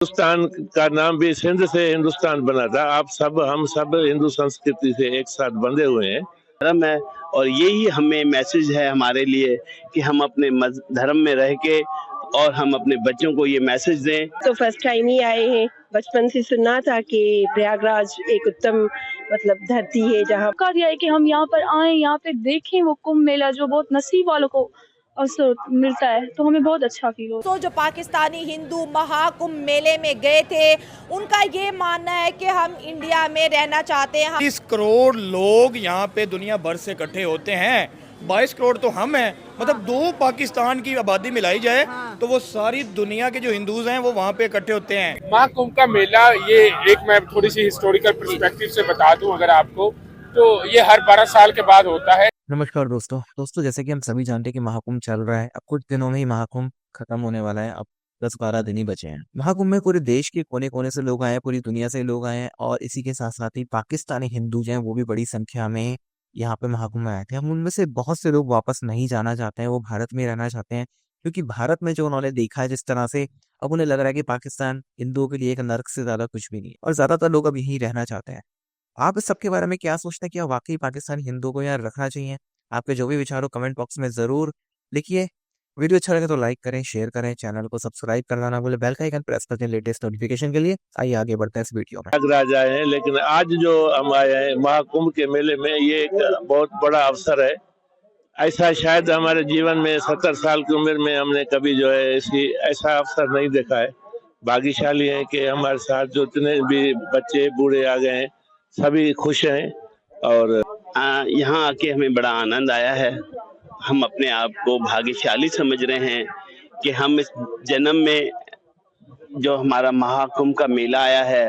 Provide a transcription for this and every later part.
हिंदुस्तान का नाम भी सिंध से हिंदुस्तान बना था। हम सब हिंदू संस्कृति से एक साथ बंधे हुए हैं। धर्म है और यही हमें मैसेज है हमारे लिए कि हम अपने धर्म में रह के और हम अपने बच्चों को ये मैसेज दें। तो फर्स्ट टाइम ही आए हैं। बचपन से सुना था कि प्रयागराज एक उत्तम धरती है जहाँ मौका दिया है कि हम यहाँ पर आए, यहाँ पे देखें वो कुंभ मेला जो बहुत नसीब वालों को अवसर मिलता है, तो हमें बहुत अच्छा फील होता है। तो जो पाकिस्तानी हिंदू महाकुंभ मेले में गए थे, उनका ये मानना है कि हम इंडिया में रहना चाहते हैं। 30 करोड़ लोग यहाँ पे दुनिया भर से इकट्ठे होते हैं। 22 करोड़ तो हम हैं, मतलब 2 पाकिस्तान की आबादी मिलाई जाए तो वो सारी दुनिया के जो हिंदूज हैं वो वहाँ पे इकट्ठे होते हैं। महाकुंभ का मेला, ये एक मैं थोड़ी सी हिस्टोरिकल पर्सपेक्टिव से बता दूं अगर आपको, तो ये हर 12 साल के बाद होता है। नमस्कार दोस्तों जैसे कि हम सभी जानते हैं कि महाकुंभ चल रहा है। अब कुछ दिनों में ही महाकुंभ खत्म होने वाला है। अब 10-12 दिन ही बचे हैं। महाकुंभ में पूरे देश के कोने कोने से लोग आए हैं, पूरी दुनिया से लोग आए हैं और इसी के साथ साथ ही पाकिस्तानी हिंदू जो हैं वो भी बड़ी संख्या में यहाँ पे महाकुंभ में आए थे। हम उनमें से बहुत से लोग वापस नहीं जाना चाहते हैं, वो भारत में रहना चाहते हैं, क्योंकि भारत में जो उन्होंने देखा है जिस तरह से, अब उन्हें लग रहा है कि पाकिस्तान हिंदुओं के लिए एक नर्क से ज्यादा कुछ भी नहीं है और ज्यादातर लोग अब यहीं रहना चाहते हैं। आप इस सबके बारे में क्या सोचते हैं? क्या वाकई पाकिस्तानी हिंदुओं को यहाँ रखना चाहिए? आपके जो भी विचार हो कमेंट बॉक्स में जरूर लिखिए। वीडियो अच्छा लगे तो लाइक करें, शेयर करें, चैनल को सब्सक्राइब करना ना भूलें, बेल का आइकन प्रेस कर दें लेटेस्ट नोटिफिकेशन के लिए। आइए आगे बढ़ते हैं इस वीडियो में। प्रयागराज आए हैं, लेकिन आज जो हम आए हैं महाकुंभ के मेले में, ये एक बहुत बड़ा अवसर है। ऐसा शायद हमारे जीवन में 70 साल की उम्र में हमने कभी जो है ऐसा अवसर नहीं देखा है। भाग्यशाली हैं कि हमारे साथ जो जितने भी बच्चे बूढ़े आ गए हैं सभी खुश हैं और यहाँ आके हमें बड़ा आनंद आया है। हम अपने आप को भाग्यशाली समझ रहे हैं कि हम इस जन्म में जो हमारा महाकुंभ का मेला आया है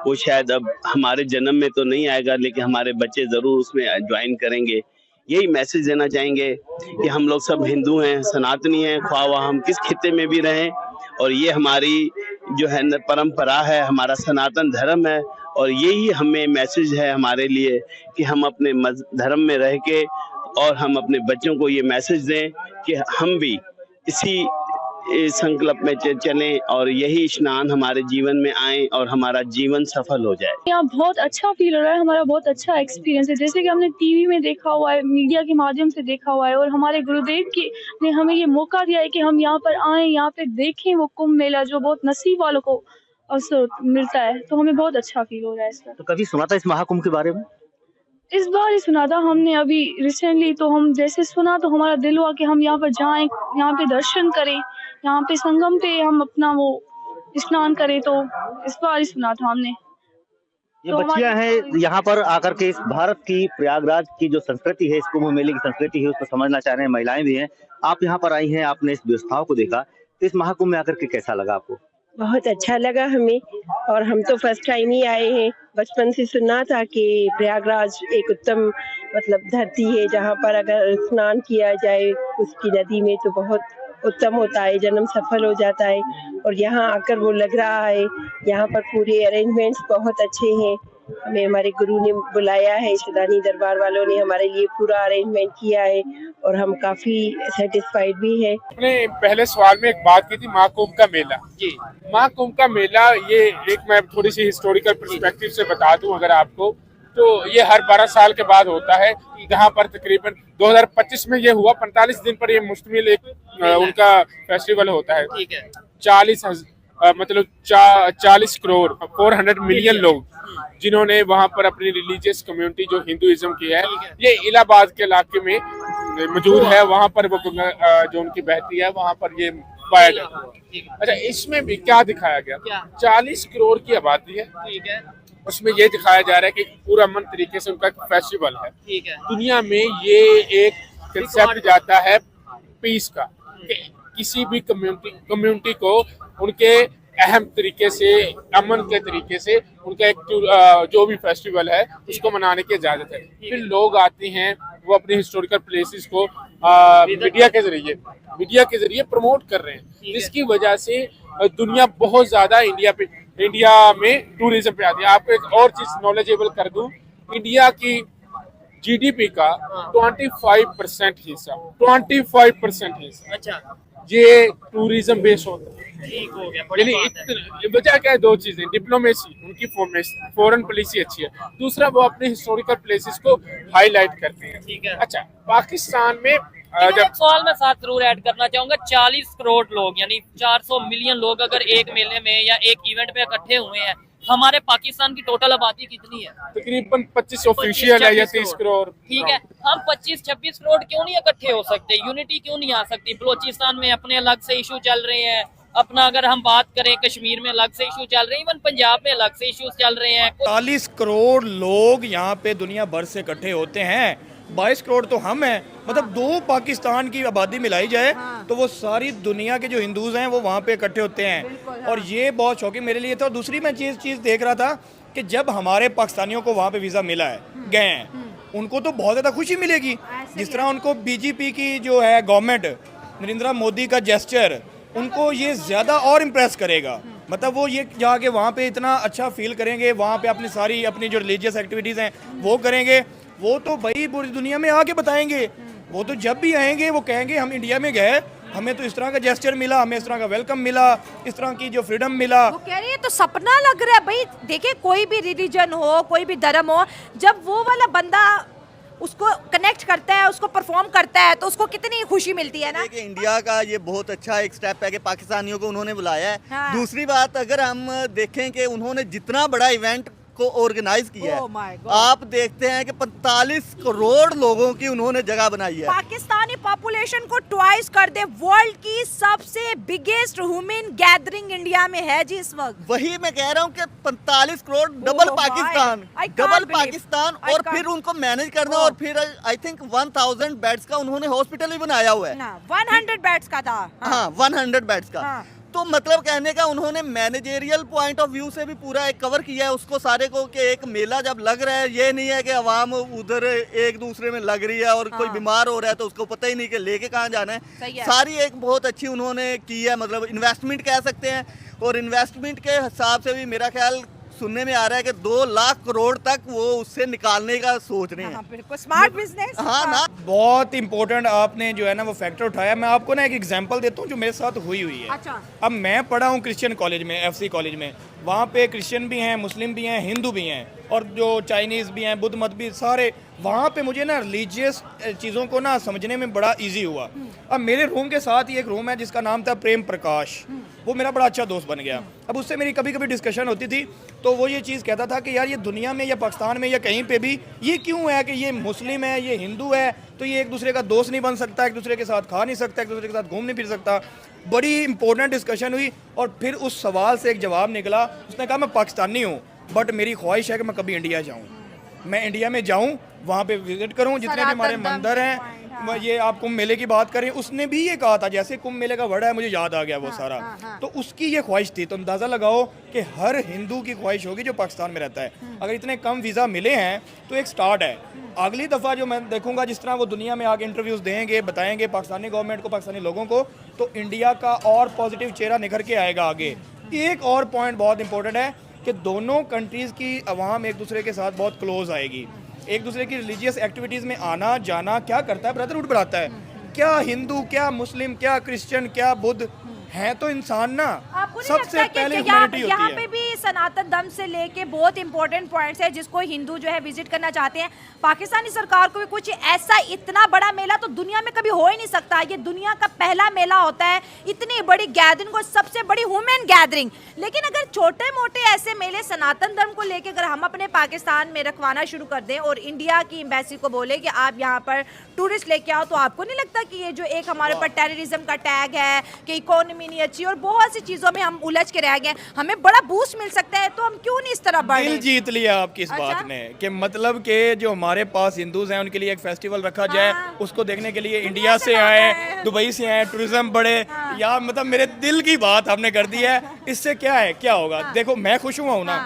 वो शायद अब हमारे जन्म में तो नहीं आएगा, लेकिन हमारे बच्चे जरूर उसमें ज्वाइन करेंगे। यही मैसेज देना चाहेंगे कि हम लोग सब हिंदू हैं, सनातनी हैं, ख्वाह हम किस खित्ते में भी रहें, और ये हमारी जो है परंपरा है, हमारा सनातन धर्म है। और यही हमें मैसेज है हमारे लिए कि हम अपने धर्म में रह के और हम अपने बच्चों को ये मैसेज दें कि हम भी इसी संकल्प में चलें और यही स्नान हमारे जीवन में आए और हमारा जीवन सफल हो जाए। यहाँ बहुत अच्छा फील हो रहा है, हमारा बहुत अच्छा एक्सपीरियंस है। जैसे कि हमने टीवी में देखा हुआ है, मीडिया के माध्यम से देखा हुआ है, और हमारे गुरुदेव ने हमें ये मौका दिया है कि हम यहाँ पर आए, यहाँ पे देखें वो कुंभ मेला जो बहुत नसीब वालों को अवसर मिलता है, तो हमें बहुत अच्छा फील हो रहा है इसका। तो कभी सुना था इस महाकुंभ के बारे में? इस बार ही सुना था हमने अभी रिसेंटली, तो हम जैसे सुना तो हमारा दिल हुआ कि हम यहाँ पर जाएं, यहाँ पे दर्शन करें, यहाँ पे संगम पे हम अपना वो स्नान करें, तो इस बार ही सुना था हमने। ये तो बच्चियां हैं यहाँ पर आकर के इस भारत की प्रयागराज की जो संस्कृति है, इस कुंभ मेले की संस्कृति है, उसको समझना चाह रहे हैं। महिलाएं भी हैं। आप यहाँ पर आई हैं, आपने इस व्यवस्थाओं को देखा, तो इस महाकुंभ में आकर के कैसा लगा आपको? बहुत अच्छा लगा हमें, और हम तो फर्स्ट टाइम ही आए हैं। बचपन से सुना था कि प्रयागराज एक उत्तम धरती है जहाँ पर अगर स्नान किया जाए उसकी नदी में तो बहुत उत्तम होता है, जन्म सफल हो जाता है। और यहाँ आकर वो लग रहा है, यहाँ पर पूरे अरेंजमेंट्स बहुत अच्छे हैं। हमें हमारे गुरु ने बुलाया है, शदानी दरबार वालों ने हमारे लिए पूरा अरेंजमेंट किया है और हम काफी सेटिस्फाइड भी हैं। अपने पहले सवाल में एक बात की थी महाकुंभ का मेला। जी, महाकुंभ का मेला, ये एक मैं थोड़ी सी हिस्टोरिकल पर्सपेक्टिव से बता दूं अगर आपको, तो ये हर 12 साल के बाद होता है। जहाँ पर तकरीबन 2025 में ये हुआ, 45 दिन पर ये मुश्तमिल एक उनका फेस्टिवल होता है। ठीक है। 40 करोड़ 400 मिलियन लोग जिन्होंने वहाँ पर अपनी रिलीजियस कम्युनिटी जो हिंदुइज्म की है, ये इलाहाबाद के इलाके में मौजूद है। वहाँ पर वो जो उनकी बहती है वहाँ पर ये पाया जाता है। अच्छा, इसमें भी क्या दिखाया गया? 40 करोड़ की आबादी है। ठीक है। उसमें ये दिखाया जा रहा है कि पूरा अमन तरीके से उनका फेस्टिवल है। ठीक है। दुनिया में ये एक कंसेप्ट जाता है पीस का, कि किसी भी कम्युनिटी को उनके अहम तरीके से, अमन के तरीके से उनका एक जो भी फेस्टिवल है उसको मनाने की इजाजत है। फिर लोग आते हैं, वो अपने हिस्टोरिकल प्लेसेस को मीडिया के जरिए प्रमोट कर रहे हैं, जिसकी वजह से दुनिया बहुत ज्यादा इंडिया में टूरिज्म पे आती है। आपको एक और चीज नॉलेजेबल कर दूं, इंडिया की जीडीपी का 25% हिस्सा, 25% हिस्सा, अच्छा, ये टूरिज्म बेस्ड होता है। ठीक हो गया, बड़ी यानी बात है। वजह क्या है, दो चीजें, डिप्लोमेसी, उनकी फॉरेन पॉलिसी अच्छी है, दूसरा वो अपने हिस्टोरिकल प्लेसेस को हाईलाइट करते हैं। ठीक है। अच्छा, पाकिस्तान में लेकिन एक सवाल मैं साथ जरूर ऐड करना चाहूंगा, 40 करोड़ लोग यानी 400 मिलियन लोग अगर एक मेले में या एक इवेंट पे इकट्ठे हुए हैं, हमारे पाकिस्तान की टोटल आबादी कितनी है? तकरीबन 25 ऑफिशियल है या 30 करोड़। ठीक है, हम 25-26 करोड़ क्यों नहीं इकट्ठे हो सकते? यूनिटी क्यों नहीं आ सकती? बलोचिस्तान में अपने अलग से इशू चल रहे हैं, अपना अगर हम बात करें कश्मीर में अलग से इशू चल रहे हैं, इवन पंजाब में अलग से इश्यूज चल रहे हैं। 40 करोड़ लोग यहाँ पे दुनिया भर से इकट्ठे होते हैं, 22 करोड़ तो हम हैं। मतलब दो पाकिस्तान की आबादी मिलाई जाए तो वो सारी दुनिया के जो हिंदूज हैं वो वहाँ पे इकट्ठे होते हैं। और ये बहुत शौकिंग मेरे लिए था। और दूसरी मैं चीज़ देख रहा था कि जब हमारे पाकिस्तानियों को वहाँ पे वीज़ा मिला है, गए हैं, उनको तो बहुत ज़्यादा खुशी मिलेगी। जिस तरह उनको बीजेपी की जो है गवर्नमेंट, नरेंद्र मोदी का जेस्चर उनको ये ज़्यादा और इम्प्रेस करेगा। मतलब वो ये जाके वहाँ पे इतना अच्छा फील करेंगे, वहाँ पे अपनी सारी अपनी जो रिलीजियस एक्टिविटीज़ हैं वो करेंगे। वो तो भाई पूरी दुनिया में आके बताएंगे। वो तो जब भी आएंगे वो कहेंगे हम इंडिया में गए, हमें तो इस तरह का जेस्चर मिला, हमें इस तरह का वेलकम मिला, इस तरह की जो फ्रीडम मिला। वो कह रही है तो सपना लग रहा है भाई। देखिए कोई भी रिलीजन हो, कोई भी धर्म हो, जब वो वाला बंदा उसको कनेक्ट करता है, उसको परफॉर्म करता है, तो उसको कितनी खुशी मिलती है ना। कि इंडिया का ये बहुत अच्छा एक स्टेप है कि पाकिस्तानियों को उन्होंने बुलाया है। हाँ। दूसरी बात, अगर हम देखें कि उन्होंने जितना बड़ा इवेंट को ऑर्गेनाइज किया Oh my है, God। आप देखते हैं कि 45 करोड़ लोगों की उन्होंने जगह बनाई है। पाकिस्तानी पॉपुलेशन को ट्वाइस कर दे। वर्ल्ड की सबसे बिगेस्ट ह्यूमन गैदरिंग इंडिया में है जी इस वक्त। वही मैं कह रहा हूँ कि 45 crore double Oh Pakistan, my, I can't double believe, Pakistan. I और can't। फिर उनको मैनेज करना, और फिर आई थिंक 1000 बेड्स का उन्होंने हॉस्पिटल भी बनाया हुआ है। 100 बेड्स का था। हाँ, 100 बेड्स का। हाँ। तो मतलब कहने का उन्होंने मैनेजेरियल पॉइंट ऑफ व्यू से भी पूरा एक कवर किया है उसको सारे को, कि एक मेला जब लग रहा है, ये नहीं है कि अवाम उधर एक दूसरे में लग रही है और कोई बीमार हो रहा है तो उसको पता ही नहीं कि लेके कहाँ जाना है। सारी एक बहुत अच्छी उन्होंने की है, मतलब इन्वेस्टमेंट कह सकते हैं। और इन्वेस्टमेंट के हिसाब से भी मेरा ख्याल सुनने में आ रहा है कि 2 लाख करोड़ तक वो उससे निकालने का सोच रहे हैं। बिल्कुल स्मार्ट बिजनेस। हाँ ना, बहुत इंपॉर्टेंट आपने जो है ना वो फैक्टर उठाया। मैं आपको ना एक एग्जांपल देता हूँ जो मेरे साथ हुई है। अच्छा। अब मैं पढ़ा हूँ क्रिश्चियन कॉलेज में, FC कॉलेज में। वहाँ पे क्रिश्चियन भी हैं, मुस्लिम भी हैं, हिंदू भी हैं, और जो चाइनीज़ भी हैं, बुद्ध मत भी, सारे। वहाँ पे मुझे ना रिलीजियस चीज़ों को ना समझने में बड़ा इजी हुआ। अब मेरे रूम के साथ ही एक रूम है जिसका नाम था प्रेम प्रकाश। वो मेरा बड़ा अच्छा दोस्त बन गया। अब उससे मेरी कभी कभी डिस्कशन होती थी तो वो ये चीज़ कहता था कि यार ये दुनिया में या पाकिस्तान में या कहीं पे भी ये क्यों है कि ये मुस्लिम है, ये हिंदू है, तो ये एक दूसरे का दोस्त नहीं बन सकता, एक दूसरे के साथ खा नहीं सकता, एक दूसरे के साथ घूम नहीं फिर सकता। बड़ी इंपॉर्टेंट डिस्कशन हुई और फिर उस सवाल से एक जवाब निकला। उसने कहा मैं पाकिस्तानी हूँ बट मेरी ख्वाहिश है कि मैं कभी इंडिया जाऊँ, मैं इंडिया में जाऊँ, वहाँ पे विजिट करूँ, जितने भी हमारे मंदिर हैं। ये आप कुंभ मेले की बात करें, उसने भी ये कहा था, जैसे कुंभ मेले का वर्ड है मुझे याद आ गया वो सारा। तो उसकी ये ख्वाहिश थी। तो अंदाज़ा लगाओ कि हर हिंदू की ख्वाहिश होगी जो पाकिस्तान में रहता है। अगर इतने कम वीज़ा मिले हैं तो एक स्टार्ट है। अगली दफ़ा जो मैं देखूंगा जिस तरह वो दुनिया में आगे इंटरव्यूज़ देंगे, बताएंगे पाकिस्तानी गवर्नमेंट को, पाकिस्तानी लोगों को, तो इंडिया का और पॉजिटिव चेहरा निखर के आएगा आगे। एक और पॉइंट बहुत इंपॉर्टेंट है कि दोनों कंट्रीज़ की अवाम एक दूसरे के साथ बहुत क्लोज आएगी। एक दूसरे की रिलीजियस एक्टिविटीज़ में आना जाना क्या करता है, ब्रदरहुड बढ़ाता है। क्या हिंदू, क्या मुस्लिम, क्या क्रिश्चियन, क्या बुद्ध हैं तो इंसान ना। आपको नहीं सबसे लगता पहले कि ह्यूमैनिटी यहाँ होती पे है। भी सनातन धर्म से लेके बहुत इंपॉर्टेंट पॉइंट्स है जिसको हिंदू जो है विजिट करना चाहते हैं। पाकिस्तानी सरकार को भी कुछ ऐसा इतना बड़ा मेला तो दुनिया में कभी हो ही नहीं सकता। ये दुनिया का पहला मेला होता है, इतनी बड़ी गैदरिंग और सबसे बड़ी ह्यूमन गैदरिंग। लेकिन अगर छोटे मोटे ऐसे मेले सनातन धर्म को लेके अगर हम अपने पाकिस्तान में रखवाना शुरू कर दें और इंडिया की एम्बेसी को बोले कि आप यहाँ पर टूरिस्ट लेके आओ, तो आपको नहीं लगता कि ये जो एक हमारे पर टेररिज्म का टैग है कि इकोनॉमी नहीं अच्छी और बहुत सी चीजों में हम उलझ के रह गए, हमें बड़ा बूस्ट मिल सकता है, तो हम क्यों नहीं इस तरह बढ़ दिल रहे? जीत लिया आपकी इस अच्छा? बात ने कि मतलब कि जो हमारे पास हिंदूज हैं उनके लिए एक फेस्टिवल रखा जाए। उसको देखने के लिए इंडिया से आए, दुबई से आए, टूरिज्म बढ़े। यार मतलब मेरे दिल की बात आपने कर दी है। इससे क्या है, क्या होगा? देखो मैं खुश हुआ हूँ ना।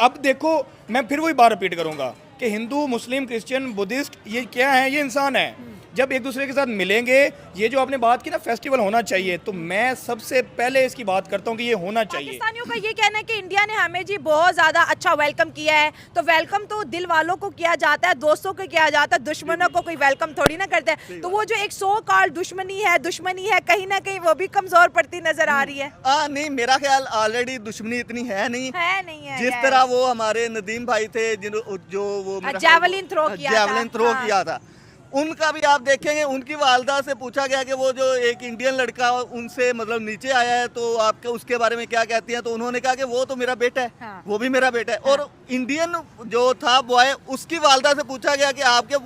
अब देखो मैं फिर वही बात रिपीट करूंगा कि हिंदू, मुस्लिम, क्रिश्चियन, बुद्धिस्ट ये क्या है? ये इंसान है। जब एक दूसरे के साथ मिलेंगे, ये जो आपने बात की ना फेस्टिवल होना चाहिए, तो मैं सबसे पहले इसकी बात करता हूँ कि ये होना चाहिए। पाकिस्तानियों का ये कहना है कि इंडिया ने हमें जी बहुत ज़्यादा अच्छा वेलकम किया है, तो वेलकम तो दिल वालों को किया जाता है, दोस्तों को किया जाता है, दुश्मनों को कोई वेलकम थोड़ी ना करता है। तो वो जो एक सो कॉल्ड दुश्मनी है कहीं ना कहीं वो भी कमजोर पड़ती नजर आ रही है। नहीं, मेरा ख्याल ऑलरेडी दुश्मनी इतनी है नहीं है जिस तरह वो हमारे नदीम भाई थे जो वो जैवलिन थ्रो किया था, उनका भी आप देखेंगे, उनकी वालदा से पूछा गया कि वो जो एक इंडियन लड़का उनसे मतलब नीचे आया है तो आपके उसके बारे में क्या कहती हैं, तो उन्होंने कहा कि वो तो मेरा बेटा है, वो भी मेरा बेटा है। और इंडियन जो था बॉय, उसकी वालदा से पूछा गया कि आपके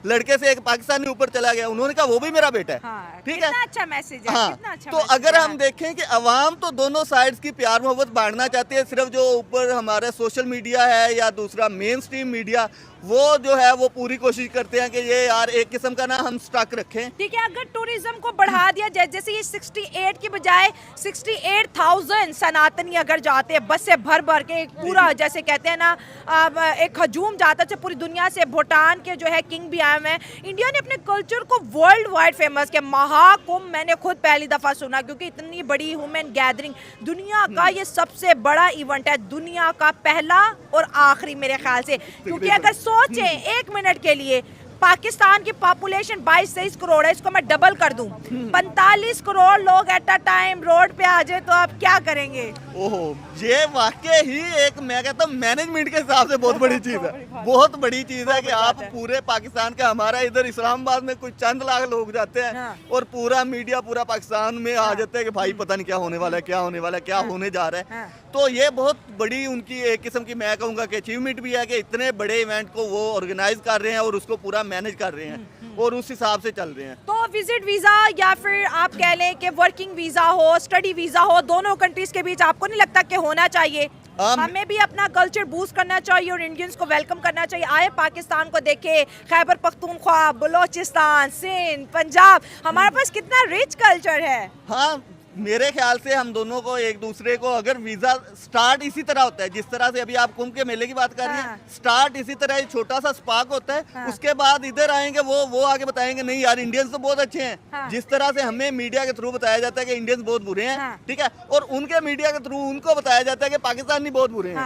लड़के से एक पाकिस्तानी ऊपर चला गया, उन्होंने कहा वो भी मेरा बेटा है। ठीक है, अच्छा मैसेज है। हाँ, तो अगर हम देखें कि अवाम तो दोनों साइड्स की प्यार मोहब्बत बांटना चाहती है, सिर्फ जो ऊपर हमारा सोशल मीडिया है या दूसरा मेन स्ट्रीम मीडिया, वो जो है वो पूरी कोशिश करते हैं कि ये यार एक किस्म का ना हम स्टॉक रखें। ठीक है, अगर टूरिज्म को बढ़ा दिया जाए, जैसे ये 68 की बजाय 68,000 सनातनी अगर जाते हैं बस से भर भर के, पूरा जैसे कहते हैं ना एक हजूम जाता है पूरी दुनिया से, भूटान के जो है किंग भी आए हुए हैं। इंडिया ने अपने कल्चर को वर्ल्ड वाइड फेमस किया। महाकुंभ मैंने खुद पहली दफा सुना, क्योंकि इतनी बड़ी ह्यूमन गैदरिंग, दुनिया का ये सबसे बड़ा इवेंट है, दुनिया का पहला और आखिरी मेरे ख्याल से। क्योंकि अगर सोचें एक मिनट के लिए, पाकिस्तान की पॉपुलेशन 22-23 करोड़ है, इसको मैं डबल कर दूं, 45 करोड़ लोग एट अ टाइम रोड पे आ जाए तो आप क्या करेंगे? ओहो, ये वाकई ही एक, मैं कहता हूँ मैनेजमेंट के हिसाब से बहुत बड़ी चीज है, बहुत बड़ी चीज है कि आप पूरे पाकिस्तान का, हमारा इधर इस्लामाबाद में कुछ चंद लाख लोग जाते हैं और पूरा मीडिया पूरा पाकिस्तान में आ जाता है कि भाई पता नहीं क्या होने वाला है, क्या होने वाला है, क्या होने जा रहा है। तो ये बहुत बड़ी उनकी एक किस्म की, मैं कहूँगा कि अचीवमेंट भी है कि इतने बड़े इवेंट को वो ऑर्गेनाइज कर रहे हैं और उसको पूरा मैनेज कर रहे हैं और उस हिसाब से चल रहे हैं। तो विजिट वीजा या फिर आप कह लें कि वर्किंग वीजा हो, स्टडी वीजा हो, दोनों कंट्रीज के बीच आपको नहीं लगता कि होना चाहिए? हमें भी अपना कल्चर बूस्ट करना चाहिए और इंडियंस को वेलकम करना चाहिए। आए पाकिस्तान को देखे, खैबर पख्तूनख्वा, बलोचिस्तान, सिंध, पंजाब, हमारे पास कितना रिच कल्चर है। हाँ, मेरे ख्याल से हम दोनों को एक दूसरे को, अगर वीजा स्टार्ट इसी तरह होता है जिस तरह से अभी आप कुंभ के मेले की बात कर रही हैं, स्टार्ट इसी तरह छोटा सा स्पार्क होता है, उसके बाद इधर आएंगे वो आगे बताएंगे नहीं यार इंडियंस तो बहुत अच्छे हैं, जिस तरह से हमें मीडिया के थ्रू बताया जाता है कि इंडियंस बहुत बुरे हैं, ठीक है, और उनके मीडिया के थ्रू उनको बताया जाता है कि पाकिस्तानी बहुत बुरे हैं।